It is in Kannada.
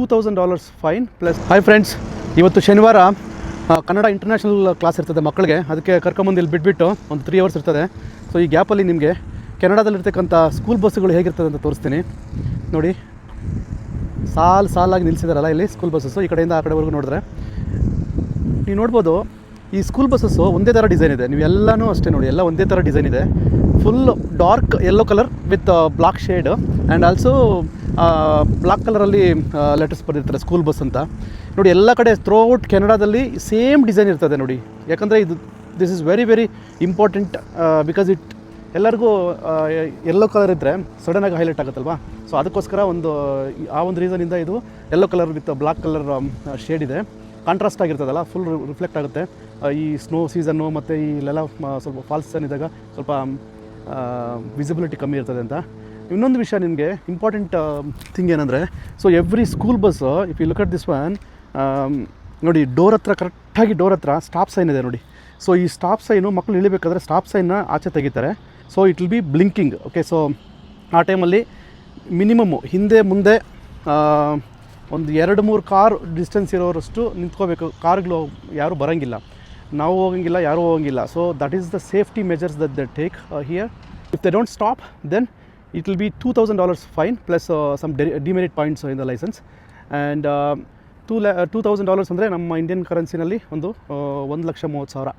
$2,000 ಫೈನ್ ಪ್ಲಸ್. ಹಾಯ್ ಫ್ರೆಂಡ್ಸ್, ಇವತ್ತು ಶನಿವಾರ ಕನ್ನಡ ಇಂಟರ್ನ್ಯಾಷನಲ್ ಕ್ಲಾಸ್ ಇರ್ತದೆ ಮಕ್ಕಳಿಗೆ. ಅದಕ್ಕೆ ಕರ್ಕೊಂಬಂದು ಇಲ್ಲಿ ಬಿಟ್ಬಿಟ್ಟು ಒಂದು 3 ಅವರ್ಸ್ ಇರ್ತದೆ. ಸೊ ಈ ಗ್ಯಾಪಲ್ಲಿ ನಿಮಗೆ ಕೆನಡಾದಲ್ಲಿರ್ತಕ್ಕಂಥ ಸ್ಕೂಲ್ ಬಸ್ಸುಗಳು ಹೇಗಿರ್ತದೆ ಅಂತ ತೋರಿಸ್ತೀನಿ. ನೋಡಿ, ಸಾಲಾಗಿ ನಿಲ್ಲಿಸಿದಾರಲ್ಲ ಇಲ್ಲಿ ಸ್ಕೂಲ್ ಬಸ್ಸಸ್ಸು. ಈ ಕಡೆಯಿಂದ ಆ ಕಡೆವರೆಗೂ ನೋಡಿದ್ರೆ ನೀವು ನೋಡ್ಬೋದು, ಈ ಸ್ಕೂಲ್ ಬಸ್ಸಸ್ಸು ಒಂದೇ ಥರ ಡಿಸೈನ್ ಇದೆ. ನೀವೆಲ್ಲನೂ ಅಷ್ಟೇ ನೋಡಿ, ಎಲ್ಲ ಒಂದೇ ಥರ ಡಿಸೈನ್ ಇದೆ. Full dark yellow colour with black shade and also black ಕಲರಲ್ಲಿ ಲೆಟರ್ಸ್ ಬರೆದಿರ್ತಾರೆ ಸ್ಕೂಲ್ ಬಸ್ ಅಂತ. ನೋಡಿ, ಎಲ್ಲ ಕಡೆ ಥ್ರೂಔಟ್ ಕೆನಡಾದಲ್ಲಿ ಸೇಮ್ ಡಿಸೈನ್ ಇರ್ತದೆ ನೋಡಿ. ಯಾಕಂದರೆ this is very very important because ಎಲ್ಲರಿಗೂ ಯೆಲ್ಲೋ ಕಲರ್ ಇದ್ದರೆ ಸಡನ್ನಾಗಿ ಹೈಲೈಟ್ ಆಗುತ್ತಲ್ವಾ. ಸೊ ಅದಕ್ಕೋಸ್ಕರ ಆ ಒಂದು ರೀಸನಿಂದ ಇದು yellow colour with black colour shade ಇದೆ. ಕಾಂಟ್ರಾಸ್ಟ್ ಆಗಿರ್ತದಲ್ಲ, ಫುಲ್ ರಿಫ್ಲೆಕ್ಟ್ ಆಗುತ್ತೆ. ಈ ಸ್ನೋ ಸೀಸನ್ನು ಮತ್ತು ಇಲ್ಲೆಲ್ಲ ಸ್ವಲ್ಪ ಫಾಲ್ಸ್ ಸೀಸನ್ ಇದ್ದಾಗ ಸ್ವಲ್ಪ ವಿಸಿಬಿಲಿಟಿ ಕಮ್ಮಿ ಇರ್ತದೆ ಅಂತ. ಇನ್ನೊಂದು ವಿಷಯ ನಿಮಗೆ ಇಂಪಾರ್ಟೆಂಟ್ ಥಿಂಗ್ ಏನಂದರೆ, so every school bus if you look at this one, ನೋಡಿ ಡೋರ್ ಹತ್ರ ಕರೆಕ್ಟಾಗಿ ಡೋರ್ ಹತ್ರ ಸ್ಟಾಪ್ ಸೈನ್ ಇದೆ ನೋಡಿ. ಸೊ ಈ ಸ್ಟಾಪ್ ಸೈನು ಮಕ್ಕಳು ಇಳಿಬೇಕಾದ್ರೆ ಸ್ಟಾಪ್ ಸೈನ್ನ ಆಚೆ ತೆಗಿತಾರೆ. So it will B blinking. Okay, so ಆ ಟೈಮಲ್ಲಿ ಮಿನಿಮಮ್ಮು ಹಿಂದೆ ಮುಂದೆ ಒಂದು 2-3 ಕಾರ್ ಡಿಸ್ಟೆನ್ಸ್ ಇರೋರಷ್ಟು ನಿಂತ್ಕೋಬೇಕು. ಕಾರ್ಗಳು ಯಾರೂ ಬರೋಂಗಿಲ್ಲ, ನಾವು ಹೋಗಂಗಿಲ್ಲ, ಯಾರೂ ಹೋಗಂಗಿಲ್ಲ. So that is the safety measures that they take here. If they don't stop then it will be $2,000 fine plus some demerit points in the licence. And $2,000 ಅಂದರೆ ನಮ್ಮ ಇಂಡಿಯನ್ ಕರೆನ್ಸಿನಲ್ಲಿ ಒಂದು 1,30,000